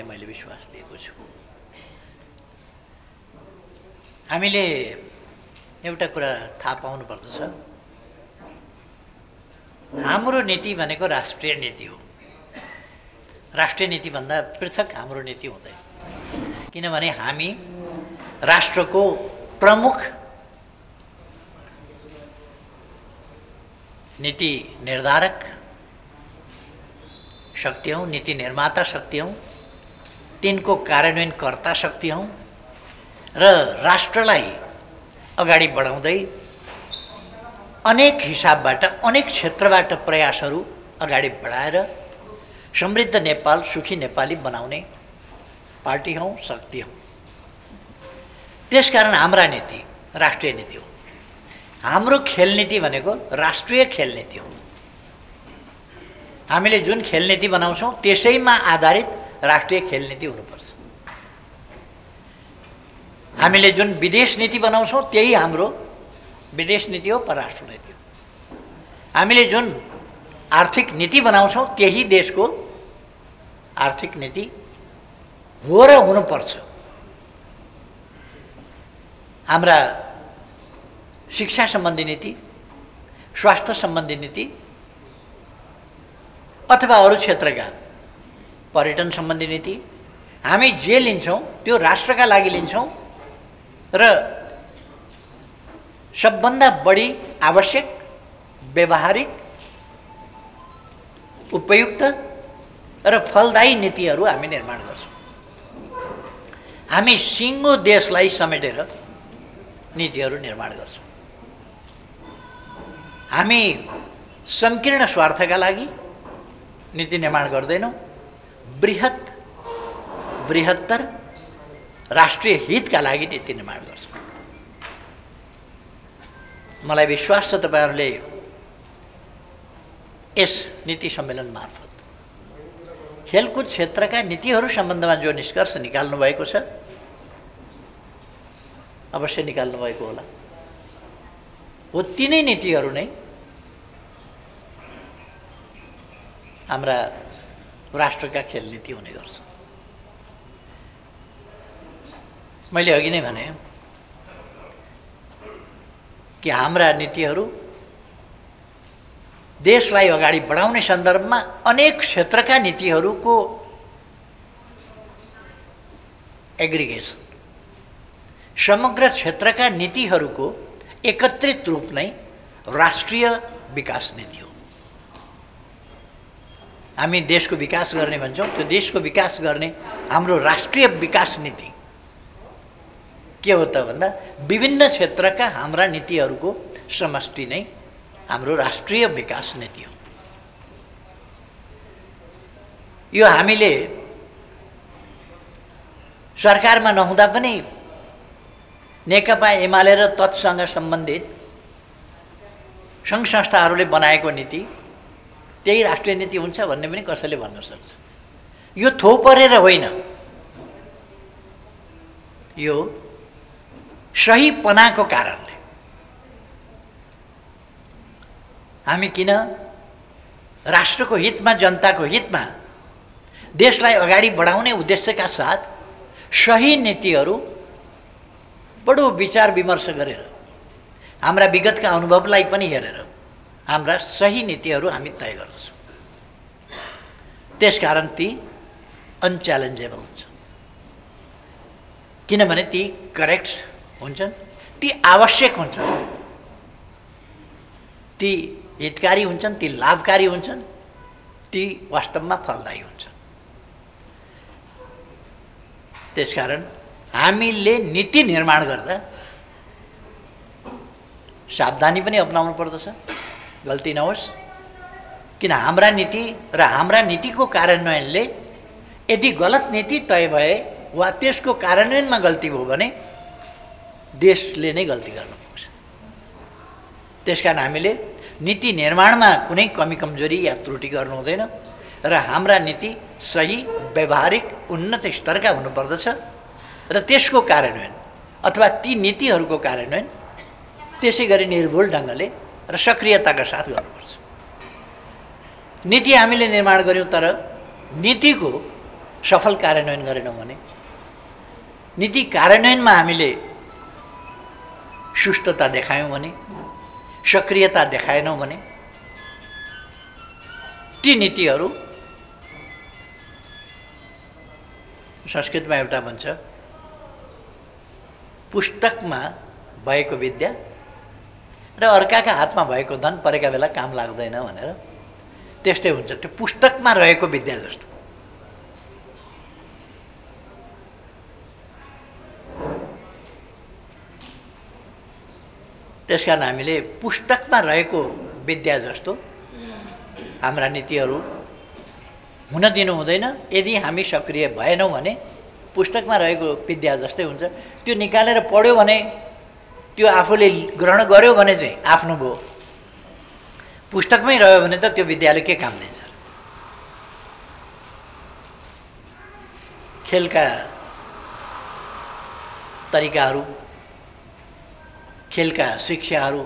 भन्ने मैले विश्वास लिएको छु। हामीले एउटा कुरा थाहा पाउनुपर्दछ, हाम्रो नीति भनेको राष्ट्रिय नीति हो। राष्ट्रिय नीति भन्दा पृथक हाम्रो नीति हुँदैन, किनभने हामी राष्ट्रको प्रमुख नीति निर्धारक शक्ति हौँ, नीति निर्माता शक्ति हौँ, तिनको कार्यान्वयनकर्ता शक्ति हौँ र राष्ट्रलाई अगाडि बढाउँदै अनेक हिसाबबाट अनेक क्षेत्रबाट प्रयासहरू अगाडि बढाएर समृद्ध नेपाल, सुखी नेपाली बनाउने पार्टी हौँ, शक्ति हौँ। त्यसकारण हाम्रा नीति राष्ट्रिय नीति हो। हाम्रो खेल नीति भनेको राष्ट्रिय खेल नीति हो। हामीले जुन खेल नीति बनाउँछौँ त्यसैमा आधारित राष्ट्रिय खेल नीति हुनुपर्छ। हामीले जुन विदेश नीति बनाउँछौँ त्यही हाम्रो विदेश नीति हो, परराष्ट्र नीति हो। हामीले जुन आर्थिक नीति बनाउँछौँ त्यही देशको आर्थिक नीति हो र हुनुपर्छ। हाम्रा शिक्षा सम्बन्धी नीति, स्वास्थ्य सम्बन्धी नीति अथवा अरू क्षेत्रका पर्यटन सम्बन्धी नीति हामी जे लिन्छौँ त्यो राष्ट्रका लागि लिन्छौँ र सबभन्दा बढी आवश्यक, व्यवहारिक, उपयुक्त र फलदायी नीतिहरू हामी निर्माण गर्छौँ। हामी सिङ्गो देशलाई समेटेर नीतिहरू निर्माण गर्छौँ। हामी संकीर्ण स्वार्थका लागि नीति निर्माण गर्दैनौँ, बृहत्तर राष्ट्रिय हितका लागि नीति निर्माण गर्छौँ। मलाई विश्वास छ तपाईहरूले यस नीति सम्मेलन मार्फत खेलकुद क्षेत्रका नीतिहरू सम्बन्धमा जो निष्कर्ष निकाल्नु भएको छ अवश्य निकाल्नु भएको होला। हो तिनै नीतिहरू नै हाम्रा राष्ट्रका खेल नीति हुने गर्छ। मैले अघि नै भने कि हाम्रा नीतिहरू देशलाई अगाडि बढाउने सन्दर्भमा अनेक क्षेत्रका नीतिहरूको एग्रिगेसन, समग्र क्षेत्रका नीतिहरूको एकत्रित रूप नै राष्ट्रिय विकास नीति हो। हामी देशको विकास गर्ने भन्छौँ, त्यो देशको विकास गर्ने हाम्रो राष्ट्रिय विकास नीति के हो त भन्दा विभिन्न क्षेत्रका हाम्रा नीतिहरूको समष्टि नै हाम्रो राष्ट्रिय विकास नीति हो। यो हामीले सरकारमा नहुँदा पनि नेकपा एमाले र तत्सँग सम्बन्धित सङ्घ संस्थाहरूले बनाएको नीति त्यही राष्ट्रिय नीति हुन्छ भन्ने पनि कसैले भन्न सक्छ। यो थोपरेर होइन, यो सहीपनाको कारणले हामी किन राष्ट्रको हितमा, जनताको हितमा, देशलाई अगाडि बढाउने उद्देश्यका साथ सही नीतिहरू बडो विचार विमर्श गरेर हाम्रा विगतका अनुभवलाई पनि हेरेर हाम्रा सही नीतिहरू हामी तय गर्दछौँ। त्यसकारण ती अनच्यालेन्जेबल हुन्छ, किनभने ती करेक्ट हुन्छन्, ती आवश्यक हुन्छन्, ती हितकारी हुन्छन्, ती लाभकारी हुन्छन्, ती वास्तवमा फलदायी हुन्छन्। त्यसकारण हामीले नीति निर्माण गर्दा सावधानी पनि अपनाउनु पर्दछ, गल्ती नहोस्। किन हाम्रा नीति र हाम्रा नीतिको कार्यान्वयनले यदि गलत नीति तय भए वा त्यसको कार्यान्वयनमा गल्ती भयो भने देशले नै गल्ती गर्न पुग्छ। त्यसकारण हामीले नीति निर्माणमा कुनै कमी कमजोरी या त्रुटि गर्नु हुँदैन र हाम्रा नीति सही, व्यवहारिक, उन्नत स्तरका हुनुपर्दछ र त्यसको कार्यान्वयन अथवा ती नीतिहरूको कार्यान्वयन त्यसै गरी निर्भुल ढङ्गले र सक्रियताका साथ गर्नुपर्छ। नीति हामीले निर्माण गर्यौँ तर नीतिको सफल कार्यान्वयन गरेनौँ भने, नीति कार्यान्वयनमा हामीले सुस्तता देखायौँ भने, सक्रियता देखाएनौँ भने, ती नीतिहरू संस्कृतमा एउटा भन्छ पुस्तकमा भएको विद्या र अर्काका हातमा भएको धन परेका बेला काम लाग्दैन भनेर, त्यस्तै हुन्छ। त्यो पुस्तकमा रहेको विद्या जस्तो। त्यसकारण हामीले पुस्तकमा रहेको विद्या जस्तो हाम्रा नीतिहरू हुन दिनु हुँदैन। यदि हामी सक्रिय भएनौँ भने पुस्तकमा रहेको विद्या जस्तै हुन्छ। त्यो निकालेर पढ्यो भने, त्यो आफूले ग्रहण गर्यो भने चाहिँ आफ्नो भयो। पुस्तकमै रह्यो भने त त्यो विद्याले के काम दिन्छ? खेलका तरिकाहरू, खेलका शिक्षाहरू,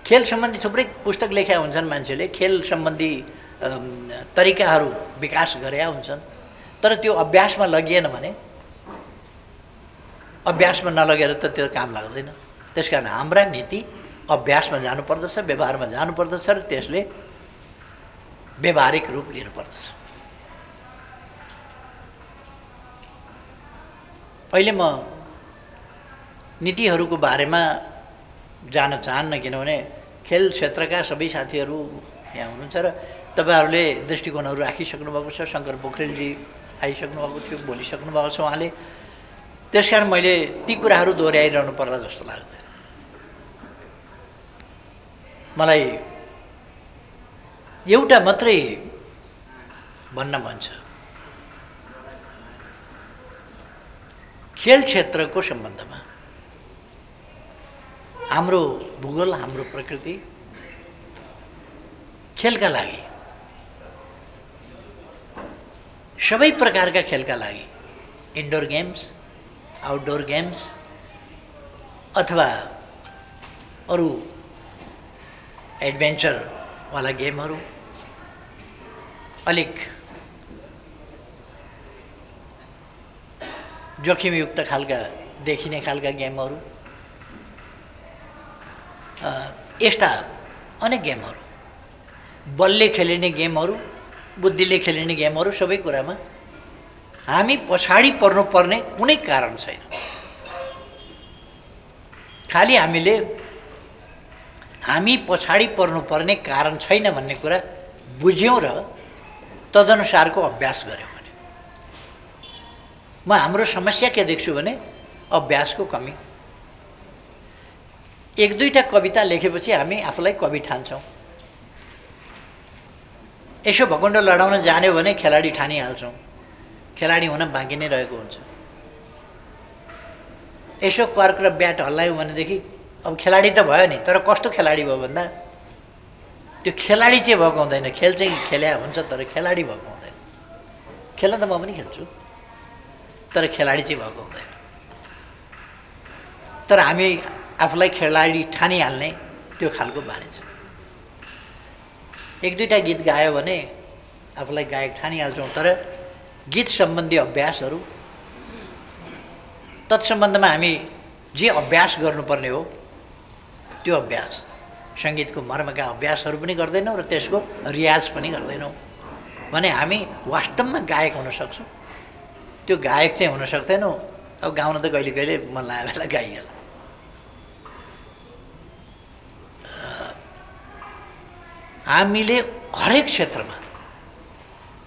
खेल सम्बन्धी थुप्रै पुस्तक लेखेका हुन्छन् मान्छेले, खेल सम्बन्धी तरिकाहरू विकास गरेका हुन्छन्। तर त्यो अभ्यासमा लगिएन भने, अभ्यासमा नलगेर त त्यो काम लाग्दैन। त्यसकारण हाम्रा नीति अभ्यासमा जानुपर्दछ, व्यवहारमा जानुपर्दछ र त्यसले व्यवहारिक रूप लिनुपर्दछ। अहिले म नीतिहरूको बारेमा जान चाहन्न, किनभने खेल क्षेत्रका सबै साथीहरू यहाँ हुनुहुन्छ र तपाईँहरूले दृष्टिकोणहरू राखिसक्नु भएको छ। शङ्कर पोखरेलजी आइसक्नु भएको थियो, बोलिसक्नु भएको छ उहाँले। त्यसकारण मैले ती कुराहरू दोहोऱ्याइरहनु पर्ला जस्तो लाग्दैन। मलाई एउटा मात्रै भन्न मन छ, खेल क्षेत्रको सम्बन्धमा हाम्रो भूगोल, हाम्रो प्रकृति खेलका लागि, सबै प्रकारका खेलका लागि, इन्डोर गेम्स, आउटडोर गेम्स अथवा अरू एडभेन्चरवाला गेमहरू, अलिक जोखिमयुक्त खालका देखिने खालका गेमहरू, यस्ता अनेक गेमहरू, बलले खेलिने गेमहरू, बुद्धिले खेलिने गेमहरू, सबै कुरामा हामी पछाडि पर्नुपर्ने कुनै कारण छैन। खालि हामी पछाडि पर्नुपर्ने कारण छैन भन्ने कुरा बुझ्यौँ र तदनुसारको अभ्यास गऱ्यौँ भने। म हाम्रो समस्या के देख्छु भने अभ्यासको कमी। एक दुईवटा कविता लेखेपछि हामी आफूलाई कवि ठान्छौँ। यसो भकुण्डो लडाउन जान्यो भने खेलाडी ठानिहाल्छौँ। खेलाडी हुन बाँकी नै रहेको हुन्छ। यसो कर्क र ब्याट हल्लायो भनेदेखि अब खेलाडी त भयो नि, तर कस्तो खेलाडी भयो भन्दा त्यो खेलाडी चाहिँ भएको हुँदैन। खेल चाहिँ खेल्या हुन्छ तर खेलाडी भएको हुँदैन। खेल्न त म पनि खेल्छु तर खेलाडी चाहिँ भएको हुँदैन। तर हामी आफूलाई खेलाडी ठानिहाल्ने त्यो खालको बानी छ। एक दुईवटा गीत गायो भने आफूलाई गायक ठानिहाल्छौँ, तर गीत सम्बन्धी अभ्यासहरू, तत्सम्बन्धमा हामी जे अभ्यास गर्नुपर्ने हो त्यो अभ्यास, सङ्गीतको मर्मका अभ्यासहरू पनि गर्दैनौँ र त्यसको रियाज पनि गर्दैनौँ भने हामी वास्तवमा गायक हुन सक्छौँ। त्यो गायक चाहिँ हुन सक्दैनौँ। अब गाउन त कहिले कहिले मन लागेको बेला गाइहाल्छ। हामीले हरेक क्षेत्रमा,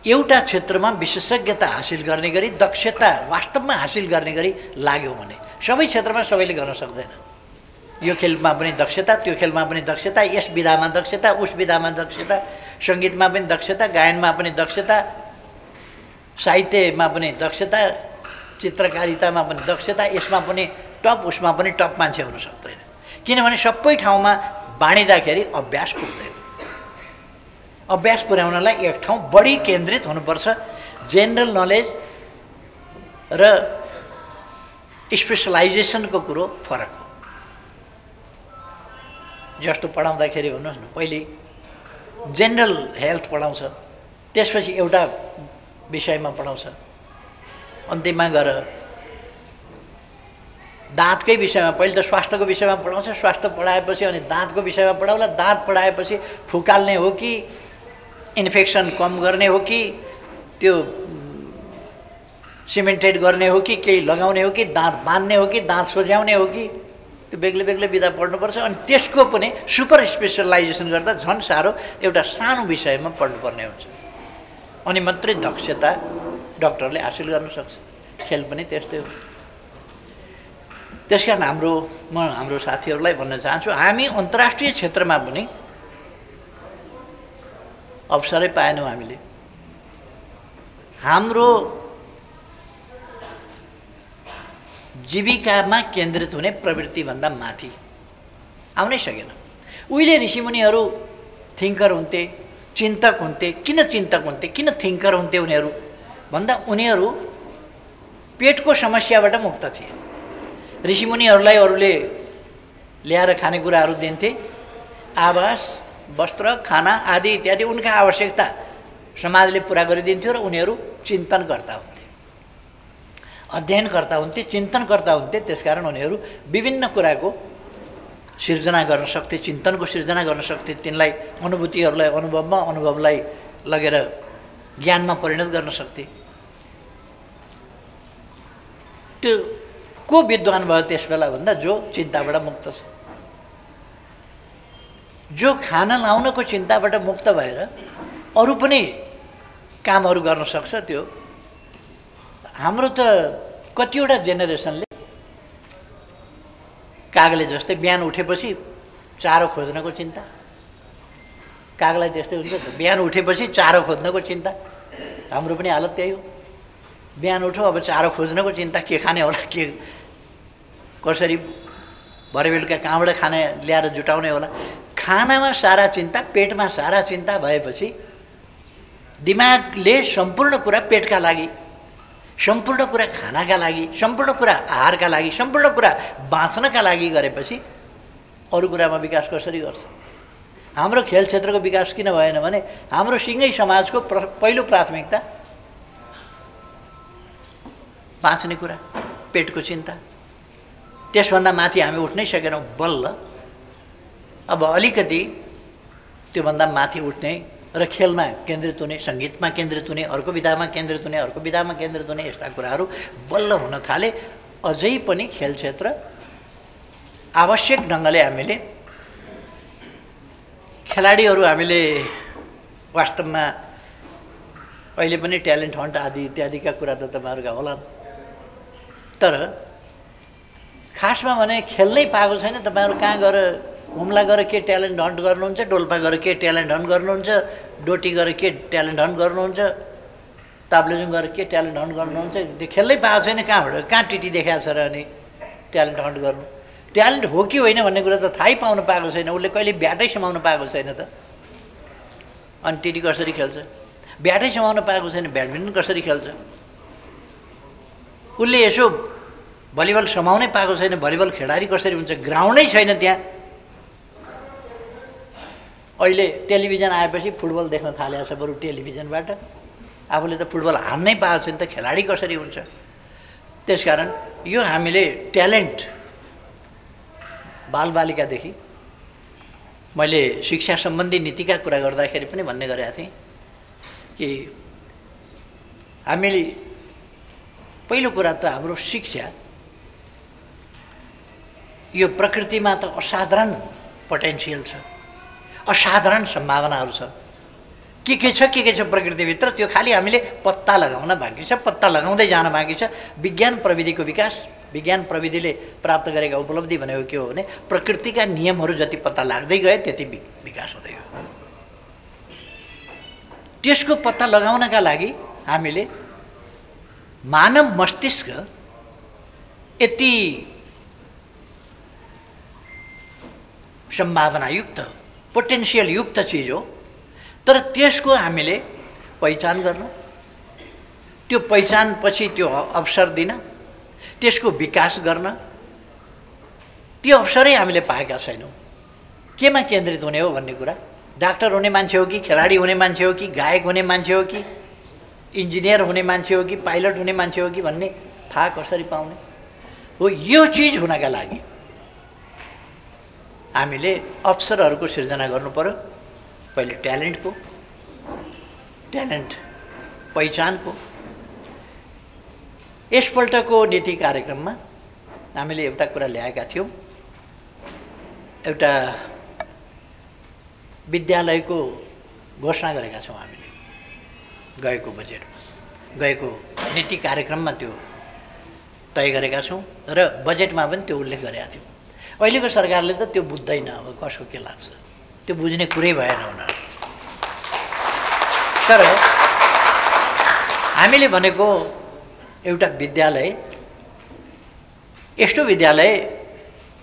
एउटा क्षेत्रमा विशेषज्ञता हासिल गर्ने गरी, दक्षता वास्तवमा हासिल गर्ने गरी लाग्यौँ भने सबै क्षेत्रमा सबैले गर्न सक्दैन। यो खेलमा पनि दक्षता, त्यो खेलमा पनि दक्षता, यस विधामा दक्षता, उस विधामा दक्षता, सङ्गीतमा पनि दक्षता, गायनमा पनि दक्षता, साहित्यमा पनि दक्षता, चित्रकारितामा पनि दक्षता, यसमा पनि टप, उसमा पनि टप मान्छे हुन सक्दैन। किनभने सबै ठाउँमा बाँडिँदाखेरि अभ्यास पुग्दैन। अभ्यास पुर्याउनलाई एक ठाउँ बढी केन्द्रित हुनुपर्छ। जेनरल नलेज र स्पेसलाइजेसनको कुरो फरक हो। जस्तो पढाउँदाखेरि भन्नुहोस् न, पहिले जेनरल हेल्थ पढाउँछ, त्यसपछि एउटा विषयमा पढाउँछ, अन्तिममा गएर दाँतकै विषयमा, पहिले त स्वास्थ्यको विषयमा पढाउँछ, स्वास्थ्य पढाएपछि अनि दाँतको विषयमा पढाउला, दाँत पढाएपछि फुकाल्ने हो कि इन्फेक्सन कम गर्ने हो कि त्यो सिमेन्टेड गर्ने हो कि केही लगाउने हो कि दाँत बाँध्ने हो कि दाँत सोझ्याउने हो कि, त्यो बेग्लै बेग्लै विधा पढ्नुपर्छ। अनि त्यसको पनि सुपर स्पेसलाइजेसन गर्दा झन् साह्रो एउटा सानो विषयमा पढ्नुपर्ने हुन्छ, अनि मात्रै दक्षता डाक्टरले हासिल गर्न सक्छ। खेल पनि त्यस्तै हो। त्यसकारण म हाम्रो साथीहरूलाई भन्न चाहन्छु, हामी अन्तर्राष्ट्रिय क्षेत्रमा पनि अवसरै पाएनौँ। हामीले हाम्रो जीविकामा केन्द्रित हुने प्रवृत्तिभन्दा माथि आउनै सकेन। उहिले ऋषिमुनिहरू थिङ्कर हुन्थे, चिन्तक हुन्थे। किन चिन्तक हुन्थे, किन थिङ्कर हुन्थे उनीहरू भन्दा उनीहरू पेटको समस्याबाट मुक्त थिए। ऋषिमुनिहरूलाई अरूले ल्याएर खानेकुराहरू दिन्थे, आवास, वस्त्र, खाना आदि इत्यादि उनका आवश्यकता समाजले पुरा गरिदिन्थ्यो र उनीहरू चिन्तनकर्ता हुन्थे, अध्ययनकर्ता हुन्थे, चिन्तनकर्ता हुन्थे। त्यसकारण उनीहरू विभिन्न कुराको सिर्जना गर्न सक्थे, चिन्तनको सिर्जना गर्न सक्थे। तिनलाई अनुभूतिहरूलाई अनुभवमा, अनुभवलाई लगेर ज्ञानमा परिणत गर्न सक्थे। त्यो को विद्वान भयो त्यस बेला भन्दा जो चिन्ताबाट मुक्त छ, जो खाना लाउनको चिन्ताबाट मुक्त भएर अरू पनि कामहरू गर्न सक्छ। त्यो हाम्रो त कतिवटा जेनेरेसनले कागले जस्तै बिहान उठेपछि चारो खोज्नको चिन्ता, कागलाई त्यस्तै हुन्छ त, बिहान उठेपछि चारो खोज्नको चिन्ता। हाम्रो पनि हालत त्यही हो, बिहान उठ्यो अब चारो खोज्नको चिन्ता, के खाने होला, के कसरी भरे बेलुका कहाँबाट खाने ल्याएर जुटाउने होला। खानामा सारा चिन्ता, पेटमा सारा चिन्ता भएपछि दिमागले सम्पूर्ण कुरा पेटका लागि, सम्पूर्ण कुरा खानाका लागि, सम्पूर्ण कुरा आहारका लागि, सम्पूर्ण कुरा बाँच्नका लागि गरेपछि अरू कुरामा विकास कसरी गर्छ? हाम्रो खेल क्षेत्रको विकास किन भएन भने हाम्रो सिँगै समाजको पहिलो प्राथमिकता बाँच्ने कुरा, पेटको चिन्ता। त्यसभन्दा माथि हामी उठ्नै सकेनौँ। बल्ल अब अलिकति त्योभन्दा माथि उठ्ने र खेलमा केन्द्रित हुने, सङ्गीतमा केन्द्रित हुने, अर्को विधामा केन्द्रित हुने, अर्को विधामा केन्द्रित हुने, यस्ता कुराहरू बल्ल हुन थाले। अझै पनि खेल क्षेत्र आवश्यक ढङ्गले हामीले खेलाडीहरू हामीले वास्तवमा अहिले पनि ट्यालेन्ट हन्ट आदि इत्यादिका कुरा त तपाईँहरूका होला, तर खासमा भने खेल्नै पाएको छैन। तपाईँहरू कहाँ गएर हुम्ला गएर के ट्यालेन्ट हन्ट गर्नुहुन्छ, डोल्पा गएर के ट्यालेन्ट हन्ट गर्नुहुन्छ, डोटी गएर के ट्यालेन्ट हन्ट गर्नुहुन्छ, ताप्लेजुङ गएर के ट्यालेन्ट हन्ट गर्नुहुन्छ, त्यो खेल्नै पाएको छैन। कहाँबाट कहाँ टिटी देखाएको छ र अनि ट्यालेन्ट हन्ट गर्नु? ट्यालेन्ट हो कि होइन भन्ने कुरा त थाहै पाउनु पाएको छैन। उसले कहिले ब्याटै समाउनु पाएको छैन त, अनि टिटी कसरी खेल्छ? ब्याटै समाउनु पाएको छैन, ब्याडमिन्टन कसरी खेल्छ? उसले यसो भलिबल समाउनै पाएको छैन, भलिबल खेलाडी कसरी हुन्छ? ग्राउन्डै छैन त्यहाँ। अहिले टेलिभिजन आएपछि फुटबल देख्न थालेको छ, बरु टेलिभिजनबाट। आफूले त फुटबल हान्नै पाएको छैन त खेलाडी कसरी हुन्छ? त्यसकारण यो हामीले ट्यालेन्ट बालबालिकादेखि, मैले शिक्षा सम्बन्धी नीतिका कुरा गर्दाखेरि पनि भन्ने गरेका थिएँ कि हामीले पहिलो कुरा त हाम्रो शिक्षा यो प्रकृतिमा त असाधारण पोटेन्सियल छ, असाधारण सम्भावनाहरू छ। के छ प्रकृतिभित्र, त्यो खालि हामीले पत्ता लगाउन बाँकी छ, पत्ता लगाउँदै जान बाँकी छ। विज्ञान प्रविधिको विकास, विज्ञान प्रविधिले प्राप्त गरेका उपलब्धि भनेको के हो भने प्रकृतिका नियमहरू जति पत्ता लाग्दै गए त्यति विकास हुँदै गयो। त्यसको पत्ता लगाउनका लागि हामीले मानव मस्तिष्क यति सम्भावनायुक्त, पोटेन्सियल युक्त चिज हो, तर त्यसको हामीले पहिचान गर्न, त्यो पहिचानपछि त्यो अवसर दिन, त्यसको विकास गर्न, त्यो अवसरै हामीले पाएका छैनौँ। केमा केन्द्रित हुने हो भन्ने कुरा, डाक्टर हुने मान्छे हो कि, खेलाडी हुने मान्छे हो कि, गायक हुने मान्छे हो कि, इन्जिनियर हुने मान्छे हो कि पाइलट हुने मान्छे हो कि भन्ने थाहा कसरी पाउने हो। यो चिज हुनका लागि हामीले अवसरहरूको सिर्जना गर्नु पर्यो। पहिले ट्यालेन्टको, ट्यालेन्ट पहिचानको। यसपल्टको नीति कार्यक्रममा हामीले एउटा कुरा ल्याएका थियौँ, एउटा विद्यालयको घोषणा गरेका छौँ हामीले गएको बजेटमा, गएको नीति कार्यक्रममा त्यो तय गरेका छौँ र बजेटमा पनि त्यो उल्लेख गरेका थियौँ। अहिलेको सरकारले त त्यो बुझ्दैन, अब कसको के लाग्छ त्यो बुझ्ने कुरै भएन उनीहरू। तर हामीले भनेको एउटा विद्यालय, यस्तो विद्यालय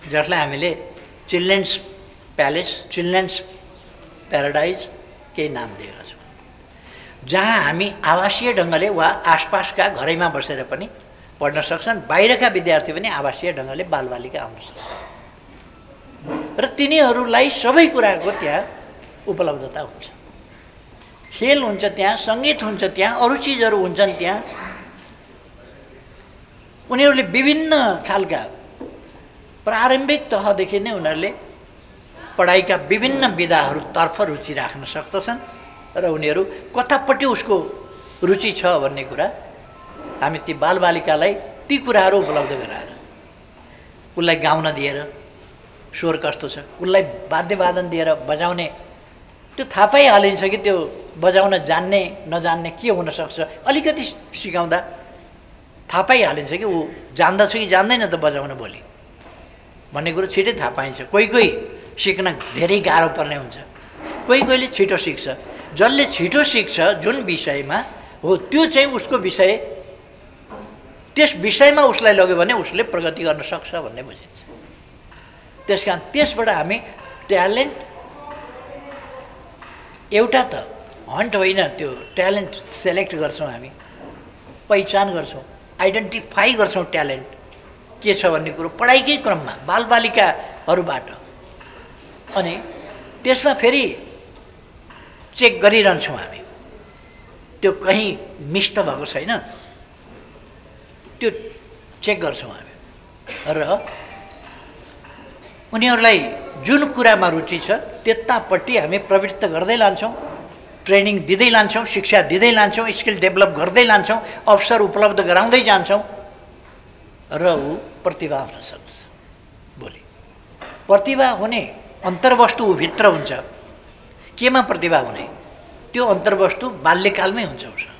जसलाई हामीले चिल्ड्रेन्स प्यालेस, चिल्ड्रेन्स प्याराडाइज केही नाम दिएका छौँ, जहाँ हामी आवासीय ढङ्गले वा आसपासका घरैमा बसेर पनि पढ्न सक्छन्, बाहिरका विद्यार्थी पनि आवासीय ढङ्गले बालबालिका आउन सक्छन् र तिनीहरूलाई सबै कुराको त्यहाँ उपलब्धता हुन्छ। खेल हुन्छ त्यहाँ, सङ्गीत हुन्छ त्यहाँ, अरू चिजहरू हुन्छन् त्यहाँ। उनीहरूले विभिन्न खालका प्रारम्भिक तहदेखि नै उनीहरूले पढाइका विभिन्न विधाहरूतर्फ रुचि राख्न सक्दछन् र उनीहरू कतापट्टि उसको रुचि छ भन्ने कुरा हामी ती बालबालिकालाई ती कुराहरू उपलब्ध गराएर, उसलाई गाउन दिएर स्वर कस्तो छ, उसलाई वाद्यवादन दिएर बजाउने त्यो थाहा पाइहालिन्छ कि त्यो बजाउन जान्ने नजान्ने के हुनसक्छ। अलिकति सिकाउँदा थाहा पाइहालिन्छ कि ऊ जान्दछ कि जान्दैन त बजाउन भोलि भन्ने कुरो छिटै थाहा पाइन्छ। कोही कोही सिक्न धेरै गाह्रो पर्ने हुन्छ, कोही कोहीले छिटो सिक्छ। जसले छिटो सिक्छ जुन विषयमा हो त्यो चाहिँ उसको विषय, त्यस विषयमा उसलाई लग्यो भने उसले प्रगति गर्न सक्छ भन्ने बुझिन्छ। त्यस कारण त्यसबाट हामी ट्यालेन्ट एउटा त हन्ट होइन, त्यो ट्यालेन्ट सेलेक्ट गर्छौँ, हामी पहिचान गर्छौँ, आइडेन्टिफाई गर्छौँ ट्यालेन्ट के छ भन्ने कुरो पढाइकै क्रममा बालबालिकाहरूबाट। अनि त्यसमा फेरि चेक गरिरहन्छौँ हामी, त्यो कहीँ मिस त भएको छैन, त्यो चेक गर्छौँ हामी र उनीहरूलाई जुन कुरामा रुचि छ त्यतापट्टि हामी प्रवृत्त गर्दै लान्छौँ, ट्रेनिङ दिँदै लान्छौँ, शिक्षा दिँदै लान्छौँ, स्किल डेभलप गर्दै लान्छौँ, अवसर उपलब्ध गराउँदै जान्छौँ र ऊ प्रतिभा हुन सक्छ। भोलि प्रतिभा हुने अन्तर्वस्तु भित्र हुन्छ। केमा प्रतिभा हुने? त्यो अन्तर्वस्तु बाल्यकालमै हुन्छ उसको।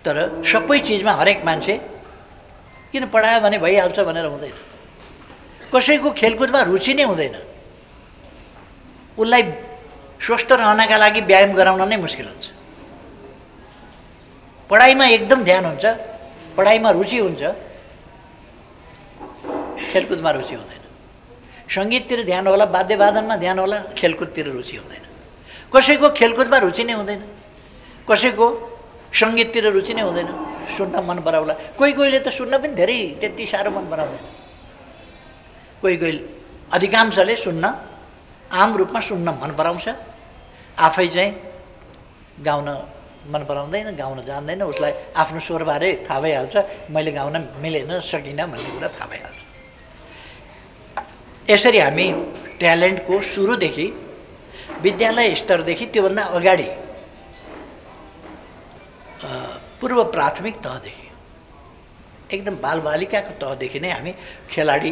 तर सबै चिजमा हरेक मान्छे किन पढायो भने भइहाल्छ भनेर हुँदैन। कसैको खेलकुदमा रुचि नै हुँदैन, उसलाई स्वस्थ रहनका लागि व्यायाम गराउन नै मुस्किल हुन्छ। पढाइमा एकदम ध्यान हुन्छ, पढाइमा रुचि हुन्छ, खेलकुदमा रुचि हुँदैन। सङ्गीततिर ध्यान होला, वाद्यवादनमा ध्यान होला, खेलकुदतिर रुचि हुँदैन। कसैको खेलकुदमा रुचि नै हुँदैन, कसैको सङ्गीततिर रुचि नै हुँदैन, सुन्न मन पराउला। कोही कोहीले त सुन्न पनि धेरै त्यति साह्रो मन पराउँदैन, कोही कोही अधिकांशले सुन्न आम रूपमा सुन्न मन पराउँछ, आफै चाहिँ गाउन मन पराउँदैन, गाउन जान्दैन, उसलाई आफ्नो स्वरबारे थाहा भइहाल्छ, मैले गाउन मिलेन सकिनँ भन्ने कुरा थाहा भइहाल्छ। यसरी हामी ट्यालेन्टको सुरुदेखि विद्यालय स्तरदेखि त्योभन्दा अगाडि पूर्व प्राथमिक तहदेखि एकदम बालबालिकाको तहदेखि नै हामी खेलाडी